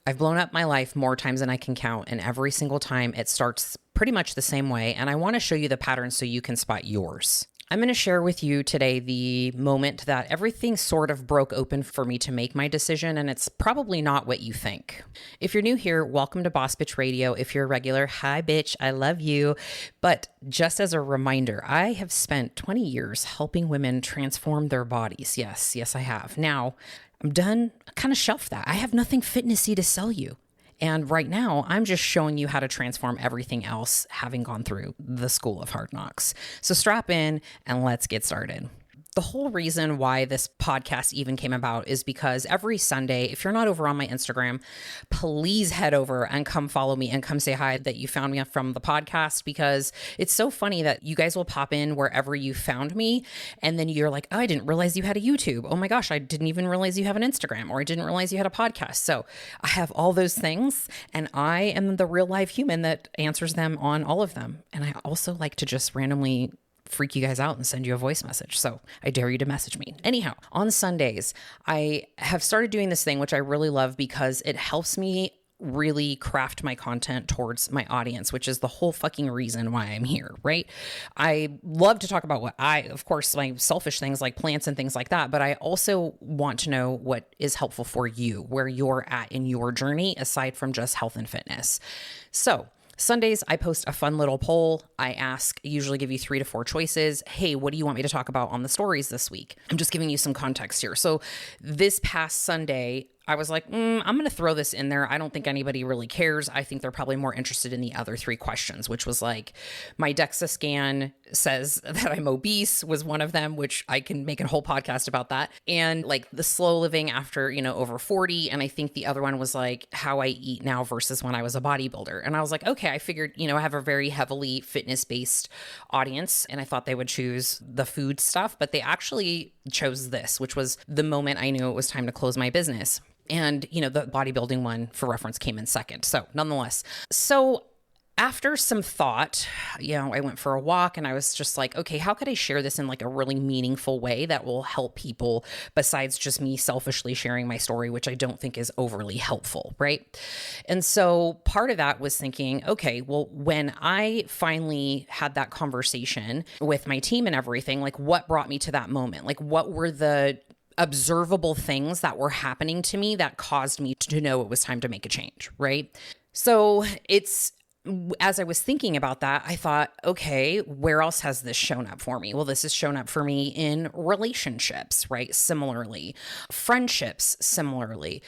I've blown up my life more times than I can count, and every single time it starts pretty much the same way, and I want to show you the pattern so you can spot yours. I'm going to share with you today the moment that everything sort of broke open for me to make my decision, and it's probably not what you think. If you're new here, welcome to Boss Bitch Radio. If you're a regular, hi bitch, I love you. But just as a reminder, I have spent 20 years helping women transform their bodies. Yes, I have. Now, I'm done. I kind of shelved that. I have nothing fitnessy to sell you. And right now, I'm just showing you how to transform everything else, having gone through the school of hard knocks. So strap in and let's get started. The whole reason why this podcast even came about is because every Sunday, if you're not over on my Instagram, please head over and come follow me and come say hi that you found me from the podcast, because it's so funny that you guys will pop in wherever you found me. And then you're like, oh, I didn't realize you had a YouTube. Oh my gosh, I didn't even realize you have an Instagram, or I didn't realize you had a podcast. So I have all those things, and I am the real live human that answers them on all of them. And I also like to just randomly freak you guys out and send you a voice message. So I dare you to message me. Anyhow, on Sundays, I have started doing this thing, which I really love because it helps me really craft my content towards my audience, which is the whole fucking reason why I'm here, right? I love to talk about of course, my selfish things like plants and things like that, but I also want to know what is helpful for you, where you're at in your journey, aside from just health and fitness. So Sundays, I post a fun little poll. I usually give you 3 to 4 choices. Hey, what do you want me to talk about on the stories this week? I'm just giving you some context here. So this past Sunday, I was like, I'm going to throw this in there. I don't think anybody really cares. I think they're probably more interested in the other 3 questions, which was like, my DEXA scan says that I'm obese was one of them, which I can make a whole podcast about that. And like the slow living after, over 40. And I think the other one was like how I eat now versus when I was a bodybuilder. And I was like, okay, I figured, I have a very heavily fitness-based audience, and I thought they would choose the food stuff, but they actually chose this, which was the moment I knew it was time to close my business. And, the bodybuilding one for reference came in second. So nonetheless, after some thought, I went for a walk and I was just like, okay, how could I share this in like a really meaningful way that will help people besides just me selfishly sharing my story, which I don't think is overly helpful, right? And so part of that was thinking, okay, well, when I finally had that conversation with my team and everything, like what brought me to that moment? Like what were the observable things that were happening to me that caused me to know it was time to make a change, right? So as I was thinking about that, I thought, okay, where else has this shown up for me? Well, this has shown up for me in relationships, right? Similarly, friendships, similarly,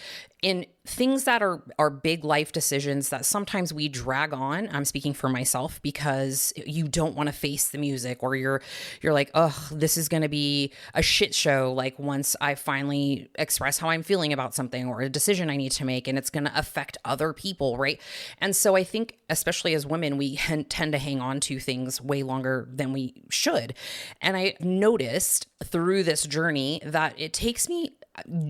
in things that are big life decisions that sometimes we drag on. I'm speaking for myself because you don't want to face the music, or you're like, oh, this is going to be a shit show. Like once I finally express how I'm feeling about something or a decision I need to make, and it's going to affect other people, right? And so I think, especially as women, we tend to hang on to things way longer than we should. And I noticed through this journey that it takes me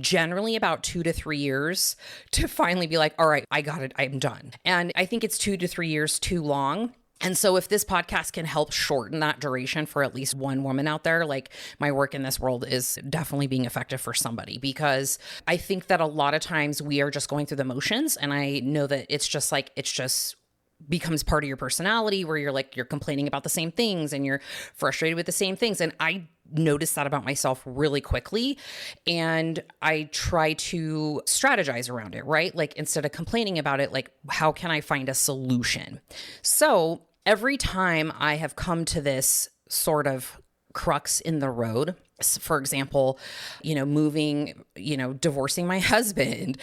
generally about 2 to 3 years to finally be like, all right, I got it. I'm done. And I think it's 2 to 3 years too long. And so if this podcast can help shorten that duration for at least one woman out there, like my work in this world is definitely being effective for somebody, because I think that a lot of times we are just going through the motions. And I know that it's just becomes part of your personality, where you're complaining about the same things and you're frustrated with the same things. And I noticed that about myself really quickly. And I try to strategize around it, right? Like instead of complaining about it, like how can I find a solution? So every time I have come to this sort of crux in the road, for example, moving, divorcing my husband,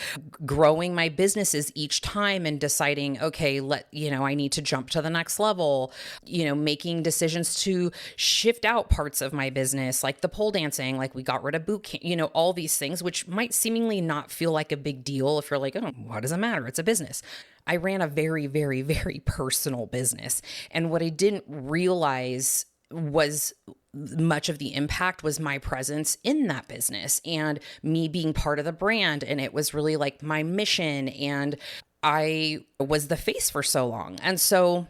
growing my businesses each time and deciding, okay, I need to jump to the next level, making decisions to shift out parts of my business, like the pole dancing, like we got rid of boot camp, all these things, which might seemingly not feel like a big deal if you're like, oh, what does it matter? It's a business. I ran a very, very, very personal business. And what I didn't realize was much of the impact was my presence in that business and me being part of the brand. And it was really like my mission. And I was the face for so long. And so,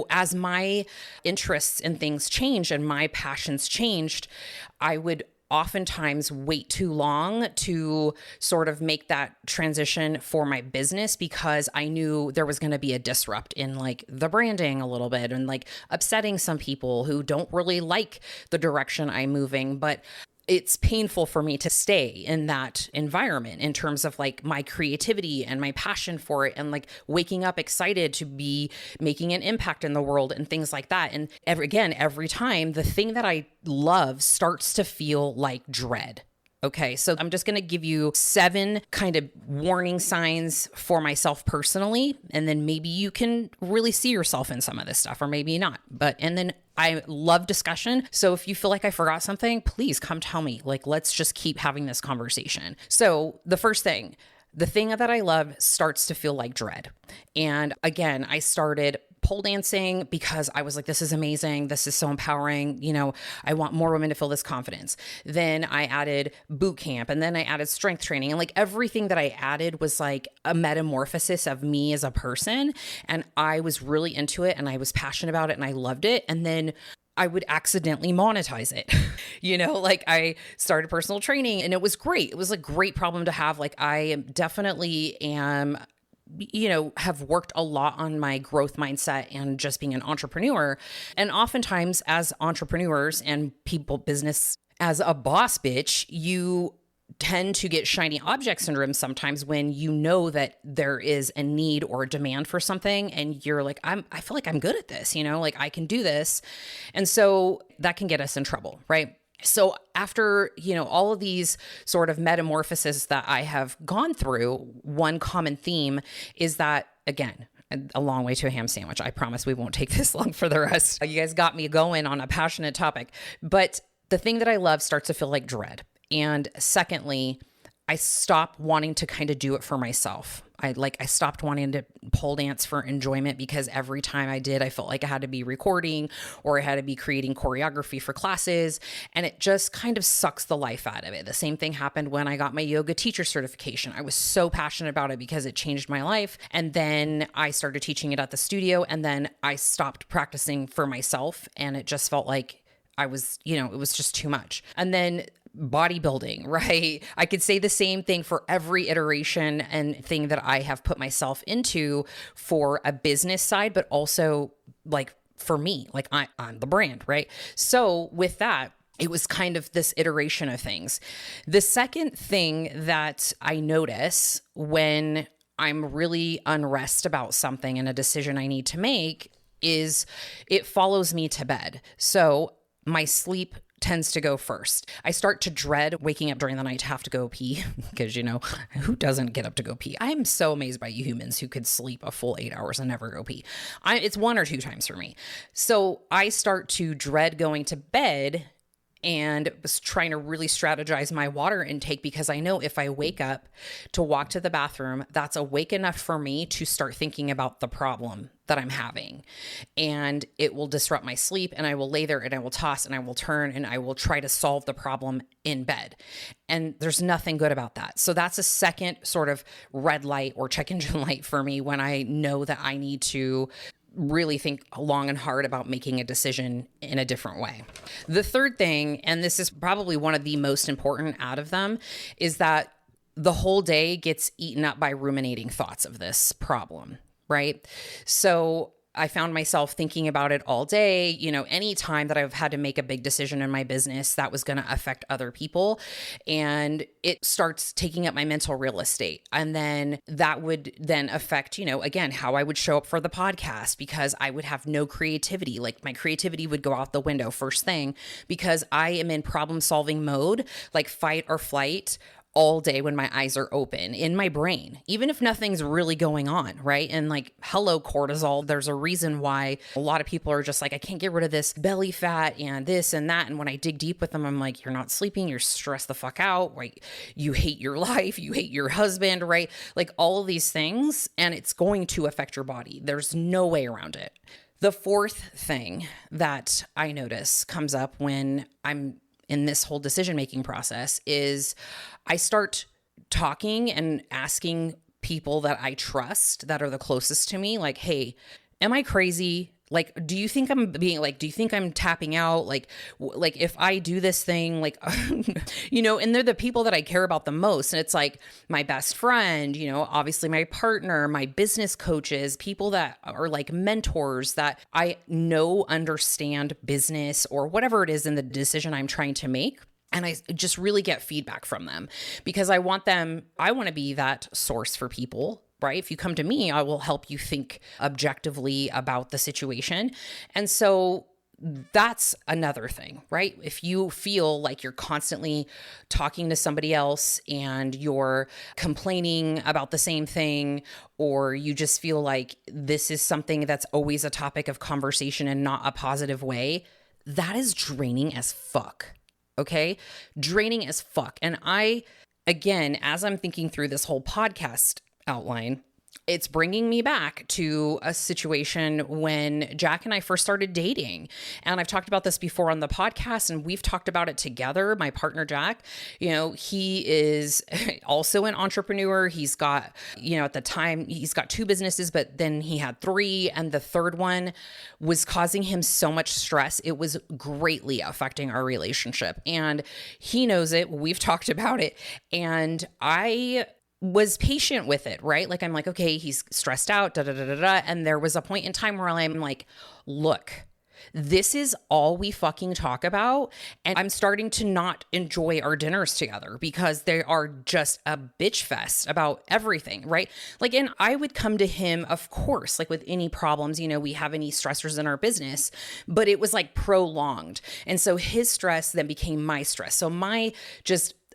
as my interests in things changed and my passions changed, I would oftentimes wait too long to sort of make that transition for my business because I knew there was going to be a disrupt in like the branding a little bit and like upsetting some people who don't really like the direction I'm moving. But it's painful for me to stay in that environment in terms of like my creativity and my passion for it and like waking up excited to be making an impact in the world and things like that. And every time the thing that I love starts to feel like dread. Okay, so I'm just going to give you 7 kind of warning signs for myself personally, and then maybe you can really see yourself in some of this stuff, or maybe not. And then I love discussion. So if you feel like I forgot something, please come tell me. Like, let's just keep having this conversation. So the first thing, the thing that I love starts to feel like dread. And again, I started pole dancing because I was like, this is amazing. This is so empowering. You know, I want more women to feel this confidence. Then I added boot camp, and then I added strength training. And like everything that I added was like a metamorphosis of me as a person. And I was really into it and I was passionate about it and I loved it. And then I would accidentally monetize it. Like I started personal training and it was great. It was a great problem to have. Like I definitely am, have worked a lot on my growth mindset and just being an entrepreneur. And oftentimes as entrepreneurs and people business as a boss bitch, you tend to get shiny object syndrome sometimes when you know that there is a need or a demand for something and you're like, I feel like I'm good at this, like I can do this. And so that can get us in trouble, right? So after, all of these sort of metamorphoses that I have gone through, one common theme is that, again, a long way to a ham sandwich. I promise we won't take this long for the rest. You guys got me going on a passionate topic. But the thing that I love starts to feel like dread. And secondly, I stopped wanting to kind of do it for myself. I stopped wanting to pole dance for enjoyment because every time I did, I felt like I had to be recording or I had to be creating choreography for classes. And it just kind of sucks the life out of it. The same thing happened when I got my yoga teacher certification. I was so passionate about it because it changed my life. And then I started teaching it at the studio and then I stopped practicing for myself. And it just felt like I was, it was just too much. And then bodybuilding, right? I could say the same thing for every iteration and thing that I have put myself into for a business side, but also like for me, like I'm the brand, right? So with that, it was kind of this iteration of things. The second thing that I notice when I'm really unrest about something and a decision I need to make is it follows me to bed. So my sleep tends to go first. I start to dread waking up during the night to have to go pee because, who doesn't get up to go pee? I'm so amazed by you humans who could sleep a full 8 hours and never go pee. It's 1 or 2 times for me. So I start to dread going to bed and was trying to really strategize my water intake because I know if I wake up to walk to the bathroom, that's awake enough for me to start thinking about the problem that I'm having. And it will disrupt my sleep and I will lay there and I will toss and I will turn and I will try to solve the problem in bed. And there's nothing good about that. So that's a second sort of red light or check engine light for me when I know that I need to really think long and hard about making a decision in a different way. The third thing, and this is probably one of the most important out of them, is that the whole day gets eaten up by ruminating thoughts of this problem, right? So I found myself thinking about it all day. Any time that I've had to make a big decision in my business that was going to affect other people, and it starts taking up my mental real estate. And then that would then affect, again, how I would show up for the podcast because I would have no creativity. Like my creativity would go out the window first thing because I am in problem solving mode, like fight or flight all day when my eyes are open in my brain, even if nothing's really going on, right? And like, hello, cortisol. There's a reason why a lot of people are just like, I can't get rid of this belly fat and this and that. And when I dig deep with them, I'm like, you're not sleeping, you're stressed the fuck out, right? You hate your life, you hate your husband, right? Like all of these things, and it's going to affect your body. There's no way around it. The fourth thing that I notice comes up when I'm in this whole decision-making process is I start talking and asking people that I trust that are the closest to me, like, hey, am I crazy? Like, do you think I'm do you think I'm tapping out? Like if I do this thing, like, and they're the people that I care about the most. And it's like my best friend, obviously my partner, my business coaches, people that are like mentors that I know understand business or whatever it is in the decision I'm trying to make. And I just really get feedback from them because I want to be that source for people, right? If you come to me, I will help you think objectively about the situation. And so that's another thing, right? If you feel like you're constantly talking to somebody else and you're complaining about the same thing, or you just feel like this is something that's always a topic of conversation and not a positive way, that is draining as fuck. Okay? Draining as fuck. And again, as I'm thinking through this whole podcast outline, it's bringing me back to a situation when Jack and I first started dating. And I've talked about this before on the podcast, and we've talked about it together. My partner, Jack, he is also an entrepreneur. He's got, at the time, he's got 2 businesses, but then he had 3. And the third one was causing him so much stress. It was greatly affecting our relationship. And he knows it. We've talked about it. And I was patient with it, right? Like, I'm like, okay, he's stressed out, da, da, da, da, da. And there was a point in time where I'm like, look, this is all we fucking talk about. And I'm starting to not enjoy our dinners together because they are just a bitch fest about everything, right? Like, and I would come to him, of course, like with any problems, we have any stressors in our business, but it was like prolonged. And so his stress then became my stress. So my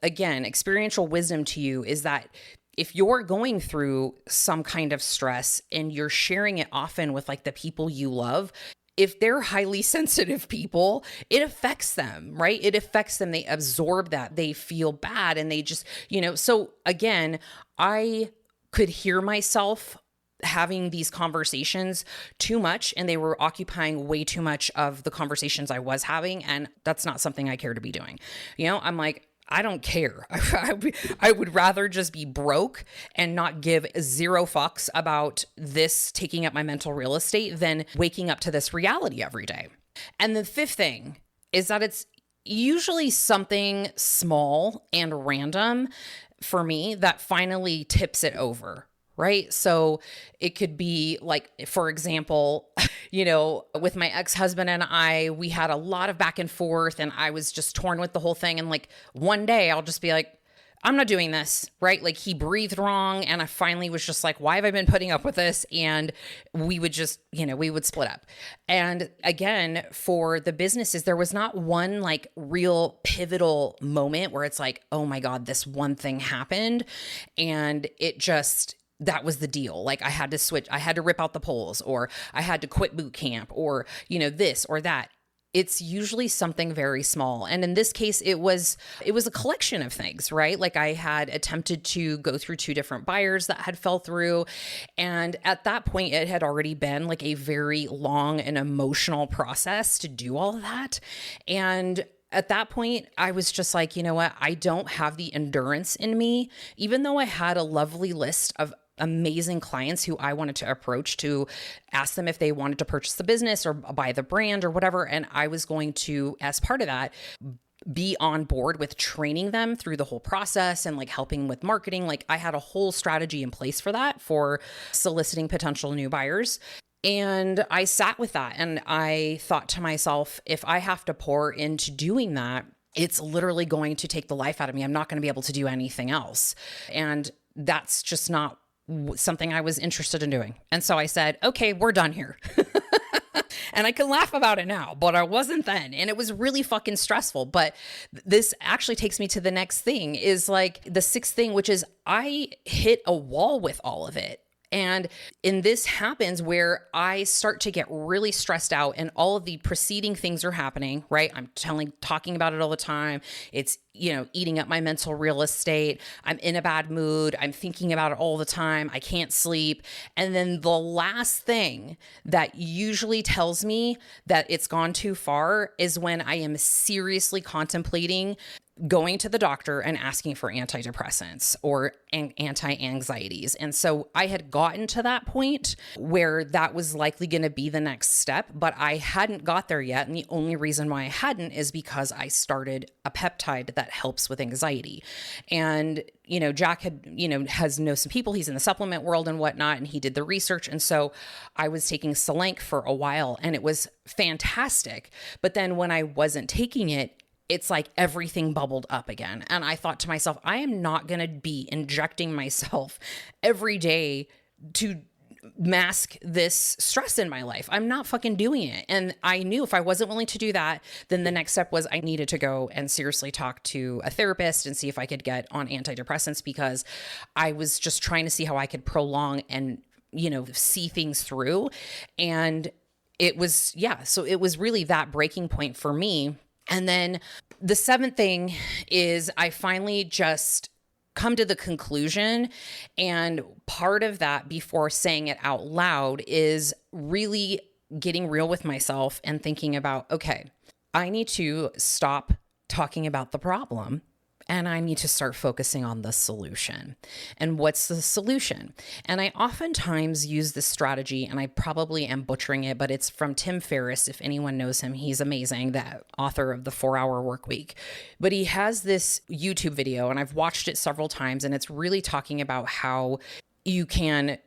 again, experiential wisdom to you is that if you're going through some kind of stress and you're sharing it often with like the people you love, if they're highly sensitive people, it affects them, right? It affects them. They absorb that. They feel bad and they just, so again, I could hear myself having these conversations too much, and they were occupying way too much of the conversations I was having. And that's not something I care to be doing. I'm like, I don't care. I would rather just be broke and not give 0 fucks about this taking up my mental real estate than waking up to this reality every day. And the 5th thing is that it's usually something small and random for me that finally tips it over. Right? So it could be like, for example, with my ex-husband and we had a lot of back and forth and I was just torn with the whole thing. And like one day I'll just be like, I'm not doing this, right? Like he breathed wrong. And I finally was just like, why have I been putting up with this? And we would just, we would split up. And again, for the businesses, there was not one like real pivotal moment where it's like, oh my God, this one thing happened. And that was the deal. Like I had to switch, I had to rip out the poles, or I had to quit boot camp, or, this or that. It's usually something very small. And in this case, it was a collection of things, right? Like I had attempted to go through 2 different buyers that had fell through. And at that point, it had already been like a very long and emotional process to do all of that. And at that point, I was just like, you know what? I don't have the endurance in me, even though I had a lovely list of amazing clients who I wanted to approach to ask them if they wanted to purchase the business or buy the brand or whatever. And I was going to, as part of that, be on board with training them through the whole process and like helping with marketing. Like I had a whole strategy in place for that, for soliciting potential new buyers. And I sat with that and I thought to myself, if I have to pour into doing that, it's literally going to take the life out of me. I'm not going to be able to do anything else. And that's just not something I was interested in doing. And so I said, okay, we're done here. And I can laugh about it now, but I wasn't then. And it was really fucking stressful. But this actually takes me to the next thing, is like the 6th thing, which is I hit a wall with all of it. And this happens where I start to get really stressed out and all of the preceding things are happening, right? I'm talking about it all the time. It's, eating up my mental real estate. I'm in a bad mood. I'm thinking about it all the time. I can't sleep. And then the last thing that usually tells me that it's gone too far is when I am seriously contemplating going to the doctor and asking for antidepressants or anti-anxieties. And so I had gotten to that point where that was likely going to be the next step, but I hadn't got there yet. And the only reason why I hadn't is because I started a peptide that helps with anxiety. And, Jack has known some people, he's in the supplement world and whatnot, and he did the research. And so I was taking Selenk for a while and it was fantastic. But then when I wasn't taking it, it's like everything bubbled up again. And I thought to myself, I am not going to be injecting myself every day to mask this stress in my life. I'm not fucking doing it. And I knew if I wasn't willing to do that, then the next step was I needed to go and seriously talk to a therapist and see if I could get on antidepressants, because I was just trying to see how I could prolong and, see things through. And it was, so it was really that breaking point for me. And then the seventh thing is I finally just come to the conclusion, and part of that before saying it out loud is really getting real with myself and thinking about, okay, I need to stop talking about the problem and I need to start focusing on the solution. And what's the solution? And I oftentimes use this strategy, and I probably am butchering it, but it's from Tim Ferriss. If anyone knows him, he's amazing, the author of the 4-Hour Workweek. But he has this YouTube video, and I've watched it several times, and it's really talking about how you can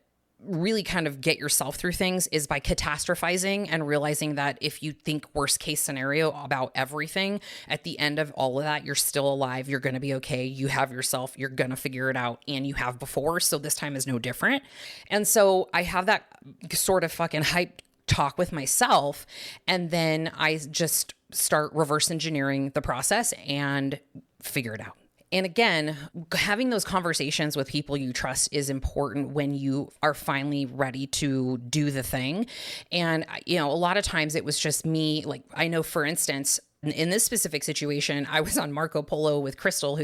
really kind of get yourself through things is by catastrophizing and realizing that if you think worst case scenario about everything, at the end of all of that, you're still alive, you're going to be okay, you have yourself, you're going to figure it out, and you have before, so this time is no different. And so I have that sort of fucking hype talk with myself, and then I just start reverse engineering the process and figure it out. And again, having those conversations with people you trust is important when you are finally ready to do the thing. And, a lot of times it was just me. Like, I know, for instance, in this specific situation, I was on Marco Polo with Crystal,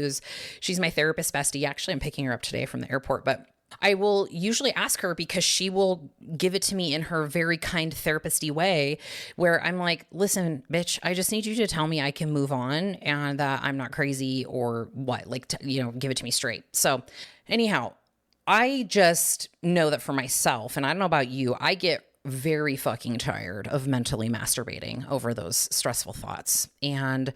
she's my therapist bestie. Actually, I'm picking her up today from the airport, but I will usually ask her because she will give it to me in her very kind therapist-y way, where I'm like, listen, bitch, I just need you to tell me I can move on and that I'm not crazy or what, give it to me straight. So anyhow, I just know that for myself, and I don't know about you, I get very fucking tired of mentally masturbating over those stressful thoughts. And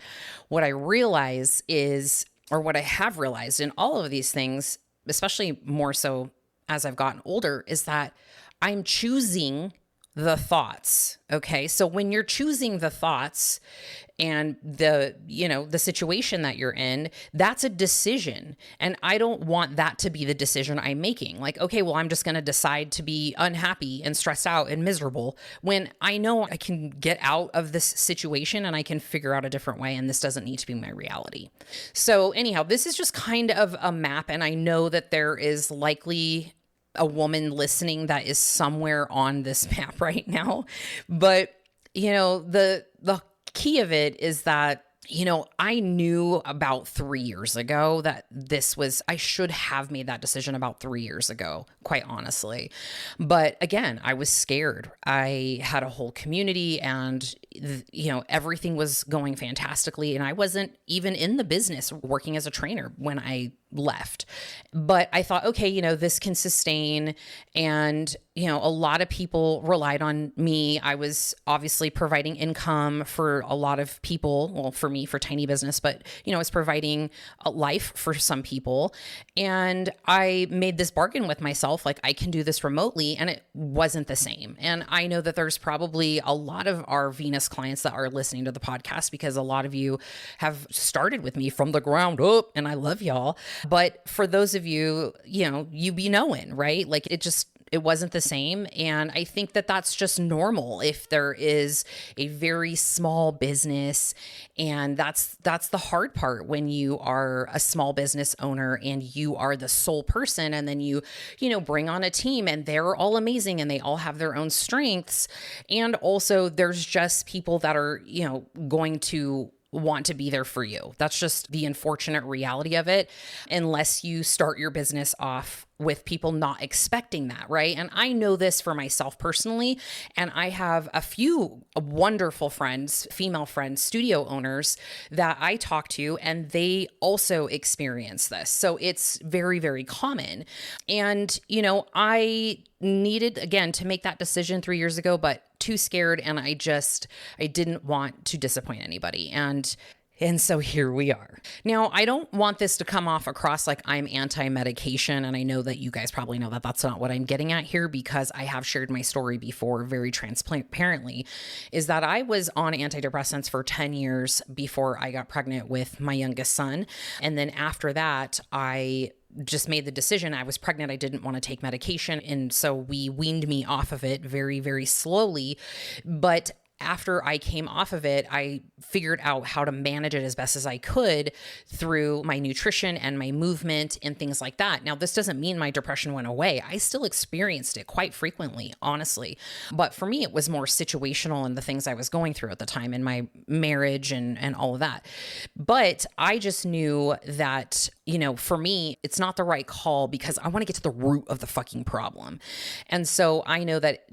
what I realize is, or what I have realized in all of these things, especially more so as I've gotten older, is that I'm choosing the thoughts. Okay. So when you're choosing the thoughts and the situation that you're in, that's a decision. And I don't want that to be the decision I'm making. Like, okay, well, I'm just going to decide to be unhappy and stressed out and miserable when I know I can get out of this situation and I can figure out a different way. And this doesn't need to be my reality. So anyhow, this is just kind of a map. And I know that there is likely a woman listening that is somewhere on this map right now. But, the key of it is that, I knew about 3 years ago that I should have made that decision about 3 years ago, quite honestly. But again, I was scared. I had a whole community and, everything was going fantastically. And I wasn't even in the business working as a trainer when I left. But I thought, okay, this can sustain. And, a lot of people relied on me. I was obviously providing income for a lot of people. Well, for me, for tiny business, but, I was providing a life for some people. And I made this bargain with myself, like I can do this remotely, and it wasn't the same. And I know that there's probably a lot of our Venus clients that are listening to the podcast because a lot of you have started with me from the ground up, and I love y'all. But for those of you, you be knowing, right? Like it wasn't the same. And I think that that's just normal if there is a very small business. And that's the hard part when you are a small business owner and you are the sole person. And then you bring on a team and they're all amazing and they all have their own strengths. And also there's just people that are, going to want to be there for you. That's just the unfortunate reality of it, unless you start your business off with people not expecting that, right? And I know this for myself personally, and I have a few wonderful friends, female friends, studio owners that I talk to, and they also experience this. So it's very, very common. And, I needed, again, to make that decision 3 years ago, but too scared, and I didn't want to disappoint anybody. And so here we are. Now, I don't want this to come off across like I'm anti-medication. And I know that you guys probably know that that's not what I'm getting at here, because I have shared my story before very transparently, is that I was on antidepressants for 10 years before I got pregnant with my youngest son. And then after that, I just made the decision. I was pregnant. I didn't want to take medication. And so we weaned me off of it very, very slowly. But after I came off of it, I figured out how to manage it as best as I could through my nutrition and my movement and things like that. Now, this doesn't mean my depression went away. I still experienced it quite frequently, honestly. But for me, it was more situational in the things I was going through at the time in my marriage and all of that. But I just knew that, for me, it's not the right call because I want to get to the root of the fucking problem. And so I know that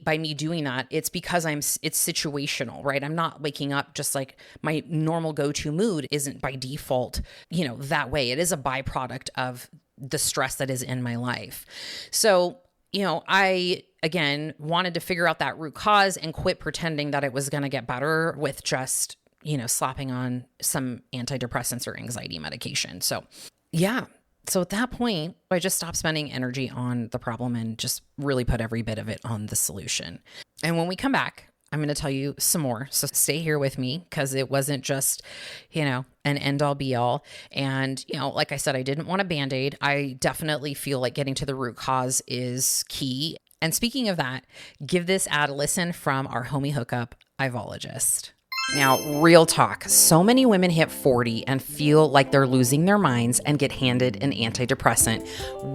by me doing that, it's because it's situational, right? I'm not waking up just like my normal go-to mood isn't by default, that way. It is a byproduct of the stress that is in my life. So, I, again, wanted to figure out that root cause and quit pretending that it was going to get better with just, slapping on some antidepressants or anxiety medication. So, yeah. So at that point, I just stopped spending energy on the problem and just really put every bit of it on the solution. And when we come back, I'm going to tell you some more. So stay here with me, because it wasn't just, an end all be all. And, like I said, I didn't want a Band-Aid. I definitely feel like getting to the root cause is key. And speaking of that, give this ad a listen from our homie hookup, iVologist. Now, real talk, so many women hit 40 and feel like they're losing their minds and get handed an antidepressant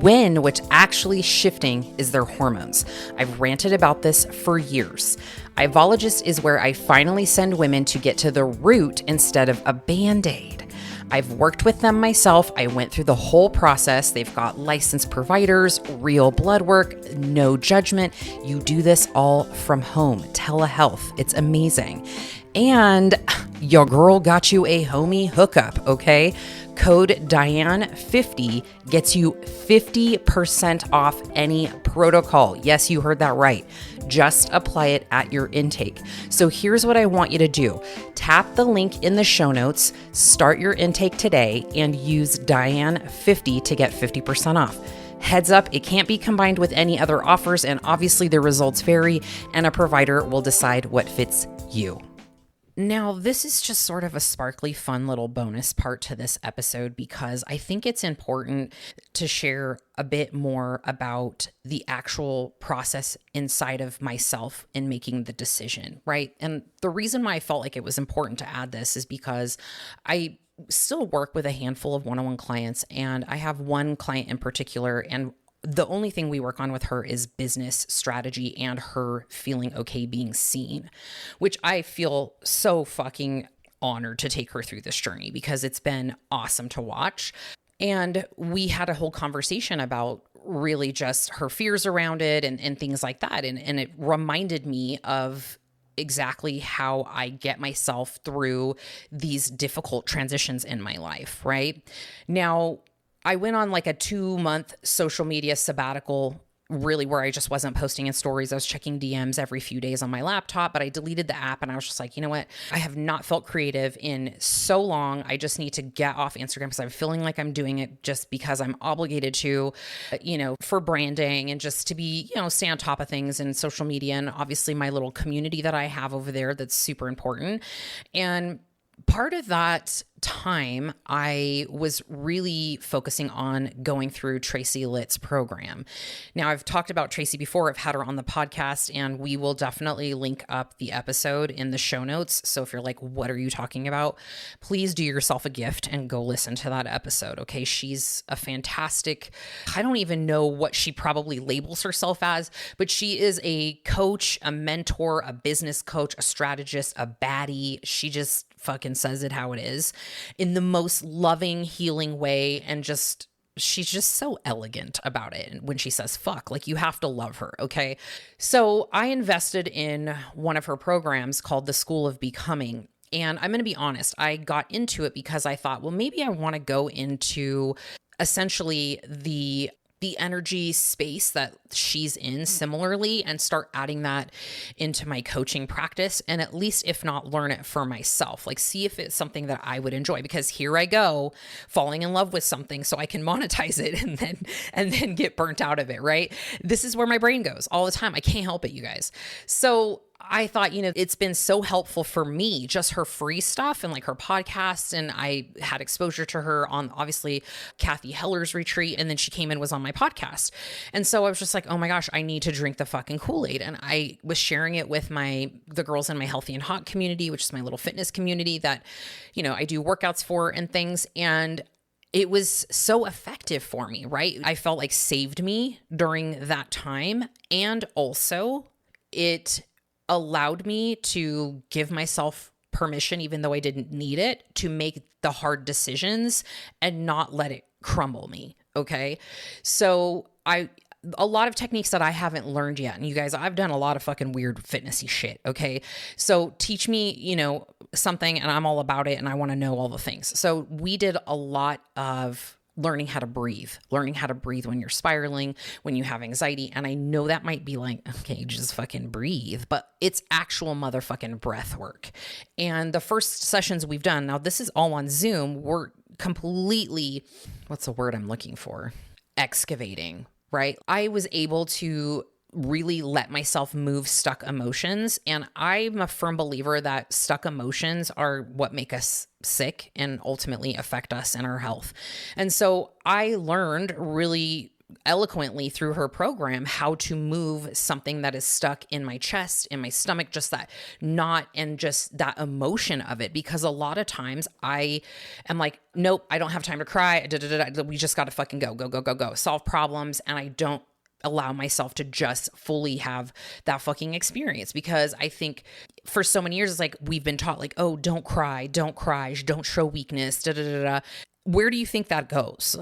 when what's actually shifting is their hormones. I've ranted about this for years. iVologist is where I finally send women to get to the root instead of a Band-Aid. I've worked with them myself. I went through the whole process. They've got licensed providers, real blood work, no judgment. You do this all from home, telehealth. It's amazing. And your girl got you a homie hookup, okay? Code Diane50 gets you 50% off any protocol. Yes, you heard that right. Just apply it at your intake. So here's what I want you to do. Tap the link in the show notes, start your intake today, and use Diane50 to get 50% off. Heads up, it can't be combined with any other offers, and obviously the results vary, and a provider will decide what fits you. Now, this is just sort of a sparkly, fun little bonus part to this episode, because I think it's important to share a bit more about the actual process inside of myself in making the decision, right? And the reason why I felt like it was important to add this is because I still work with a handful of one-on-one clients, and I have one client in particular, and the only thing we work on with her is business strategy and her feeling okay being seen, which I feel so fucking honored to take her through this journey because it's been awesome to watch. And we had a whole conversation about really just her fears around it and things like that. And it reminded me of exactly how I get myself through these difficult transitions in my life, right? Now, I went on like a 2-month social media sabbatical, really, where I just wasn't posting in stories. I was checking DMs every few days on my laptop, but I deleted the app and I was just like, you know what? I have not felt creative in so long. I just need to get off Instagram because I'm feeling like I'm doing it just because I'm obligated to, for branding and just to be, stay on top of things in social media. And obviously my little community that I have over there, that's super important. And part of that time, I was really focusing on going through Tracy Litt's program. Now, I've talked about Tracy before. I've had her on the podcast, and we will definitely link up the episode in the show notes. So if you're like, what are you talking about? Please do yourself a gift and go listen to that episode, okay? She's a fantastic, I don't even know what she probably labels herself as, but she is a coach, a mentor, a business coach, a strategist, a baddie. She just fucking says it how it is in the most loving, healing way, and just she's just so elegant about it. And when she says fuck, like, you have to love her. Okay. So I invested in one of her programs called the School of Becoming. And I'm going to be honest, I got into it because I thought, well, maybe I want to go into essentially the energy space that she's in similarly and start adding that into my coaching practice. And at least, if not, learn it for myself, like see if it's something that I would enjoy, because here I go falling in love with something so I can monetize it and then get burnt out of it. Right. This is where my brain goes all the time. I can't help it, you guys. So I thought, it's been so helpful for me, just her free stuff and like her podcasts. And I had exposure to her on obviously Kathy Heller's retreat. And then she came and was on my podcast. And so I was just like, oh my gosh, I need to drink the fucking Kool-Aid. And I was sharing it with the girls in my Healthy and Hot community, which is my little fitness community that, I do workouts for and things. And it was so effective for me, right? I felt like saved me during that time. And also it allowed me to give myself permission, even though I didn't need it, to make the hard decisions and not let it crumble me. Okay. So a lot of techniques that I haven't learned yet. And you guys, I've done a lot of fucking weird fitnessy shit. Okay. So teach me, something, and I'm all about it. And I want to know all the things. So we did a lot of learning how to breathe when you're spiraling, when you have anxiety. And I know that might be like, okay, just fucking breathe, but it's actual motherfucking breath work. And the first sessions we've done, now this is all on Zoom, we're completely, what's the word I'm looking for? Excavating, right? I was able to really let myself move stuck emotions. And I'm a firm believer that stuck emotions are what make us sick and ultimately affect us and our health. And so I learned really eloquently through her program how to move something that is stuck in my chest, in my stomach, just that knot and just that emotion of it. Because a lot of times I am like, nope, I don't have time to cry. We just got to fucking go, solve problems. And I don't allow myself to just fully have that fucking experience, because I think for so many years, it's like we've been taught like, oh, don't cry, don't show weakness, Where do you think that goes?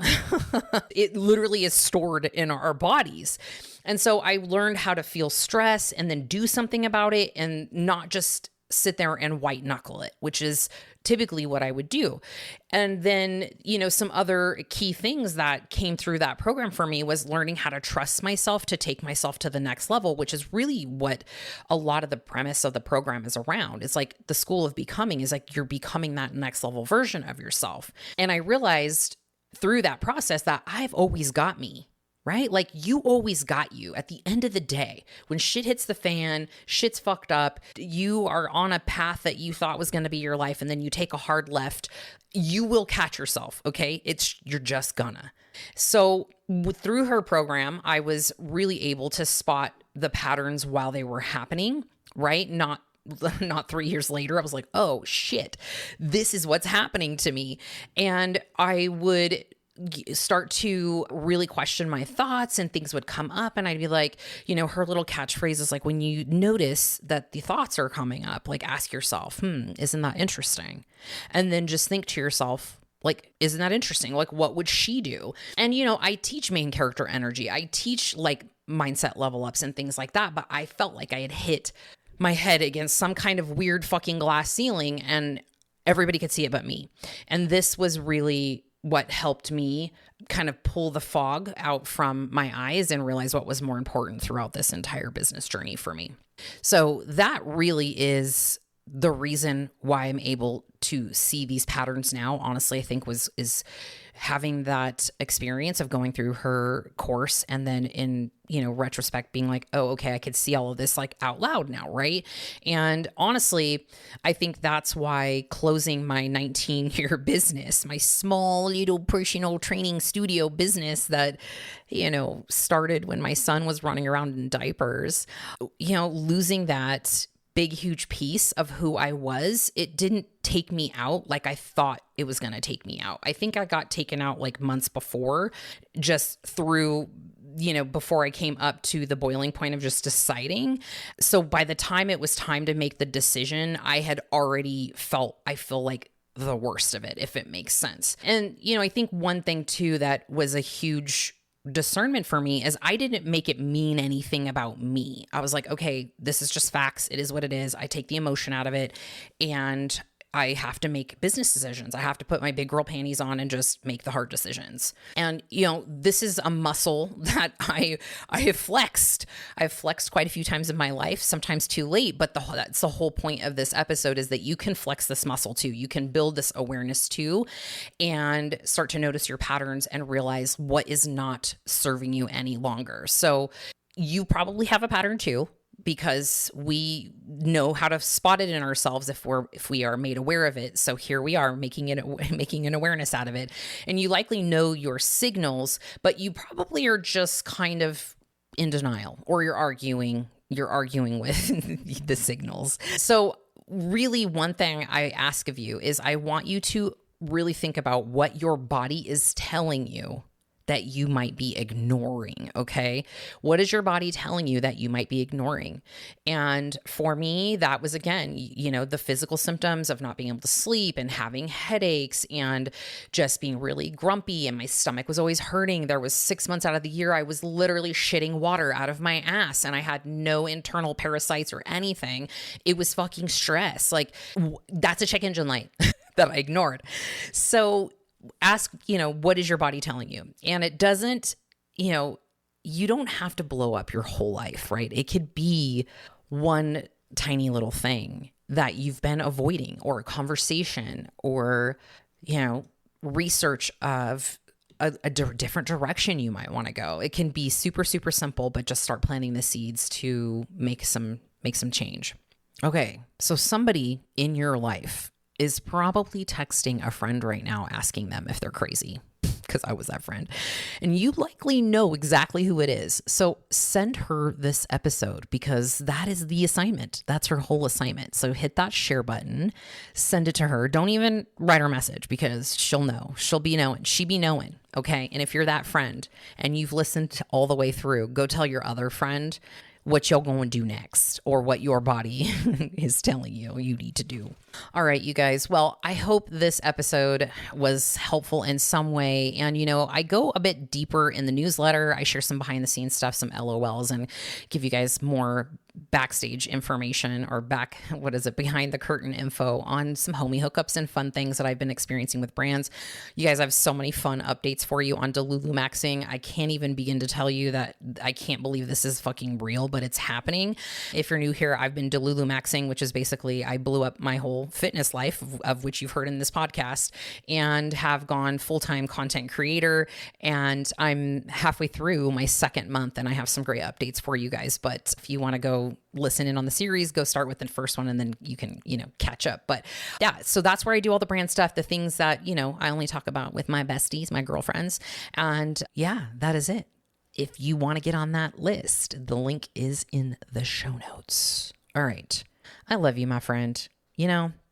It literally is stored in our bodies. And so I learned how to feel stress and then do something about it and not just sit there and white knuckle it, which is typically what I would do. And then, some other key things that came through that program for me was learning how to trust myself to take myself to the next level, which is really what a lot of the premise of the program is around. It's like the School of Becoming is like you're becoming that next level version of yourself. And I realized through that process that I've always got me. Right? Like you always got you at the end of the day. When shit hits the fan, shit's fucked up, you are on a path that you thought was going to be your life, and then you take a hard left, you will catch yourself. Okay. You're just gonna. So through her program, I was really able to spot the patterns while they were happening, right? Not 3 years later, I was like, oh shit, this is what's happening to me. And I would start to really question my thoughts, and things would come up, and I'd be like, her little catchphrase is like, when you notice that the thoughts are coming up, like ask yourself, isn't that interesting? And then just think to yourself, like, isn't that interesting? Like, what would she do? And, I teach main character energy. I teach like mindset level ups and things like that, but I felt like I had hit my head against some kind of weird fucking glass ceiling, and everybody could see it but me. And this was really what helped me kind of pull the fog out from my eyes and realize what was more important throughout this entire business journey for me. So that really is the reason why I'm able to see these patterns now, honestly, I think is having that experience of going through her course, and then in, retrospect being like, oh, okay, I could see all of this like out loud now. Right. And honestly, I think that's why closing my 19-year business, my small little personal training studio business that, started when my son was running around in diapers, losing that big, huge piece of who I was, it didn't take me out like I thought it was going to take me out. I think I got taken out like months before, just through, before I came up to the boiling point of just deciding. So by the time it was time to make the decision, I had already I feel like the worst of it, if it makes sense. And, I think one thing too that was a huge discernment for me is I didn't make it mean anything about me. I was like, okay, this is just facts. It is what it is. I take the emotion out of it, and I have to make business decisions. I have to put my big girl panties on and just make the hard decisions. And, this is a muscle that I have flexed. I've flexed quite a few times in my life, sometimes too late, but that's the whole point of this episode, is that you can flex this muscle too. You can build this awareness too, and start to notice your patterns and realize what is not serving you any longer. So you probably have a pattern too, because we know how to spot it in ourselves if we are made aware of it. So here we are making an awareness out of it. And you likely know your signals, but you probably are just kind of in denial, or you're arguing with the signals. So really, one thing I ask of you is I want you to really think about what your body is telling you that you might be ignoring, okay? What is your body telling you that you might be ignoring? And for me, that was, again, the physical symptoms of not being able to sleep and having headaches and just being really grumpy, and my stomach was always hurting. There was 6 months out of the year I was literally shitting water out of my ass, and I had no internal parasites or anything. It was fucking stress. Like, that's a check engine light that I ignored. So ask, what is your body telling you? And it doesn't, you don't have to blow up your whole life, right? It could be one tiny little thing that you've been avoiding, or a conversation, or, research of a different direction you might want to go. It can be super, super simple, but just start planting the seeds to make some change. Okay. So somebody in your life is probably texting a friend right now asking them if they're crazy, because I was that friend. And you likely know exactly who it is. So send her this episode, because that is the assignment. That's her whole assignment. So hit that share button, send it to her. Don't even write her a message, because she'll know. She'll be knowing. She be knowing. Okay. And if you're that friend and you've listened all the way through, go tell your other friend what you're going to do next, or what your body is telling you need to do. All right, you guys. Well, I hope this episode was helpful in some way. And, I go a bit deeper in the newsletter. I share some behind the scenes stuff, some LOLs, and give you guys more backstage information, or behind the curtain info on some homie hookups and fun things that I've been experiencing with brands. You guys, I have so many fun updates for you on Delulu maxing. I can't even begin to tell you that I can't believe this is fucking real, but it's happening. If you're new here, I've been Delulu maxing, which is basically I blew up my whole fitness life, of which you've heard in this podcast, and have gone full-time content creator. And I'm halfway through my second month, and I have some great updates for you guys. But if you want to go listen in on the series, go start with the first one, and then you can, catch up. But yeah, so that's where I do all the brand stuff, the things that, I only talk about with my besties, my girlfriends. And yeah, that is it. If you want to get on that list, the link is in the show notes. All right. I love you, my friend.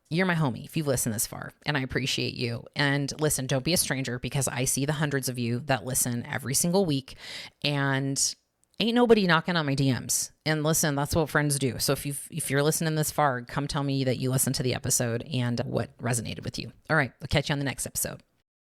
You're my homie if you've listened this far, and I appreciate you. And listen, don't be a stranger, because I see the hundreds of you that listen every single week, and ain't nobody knocking on my DMs. And listen, that's what friends do. So if you're listening this far, come tell me that you listened to the episode and what resonated with you. All right, I'll catch you on the next episode.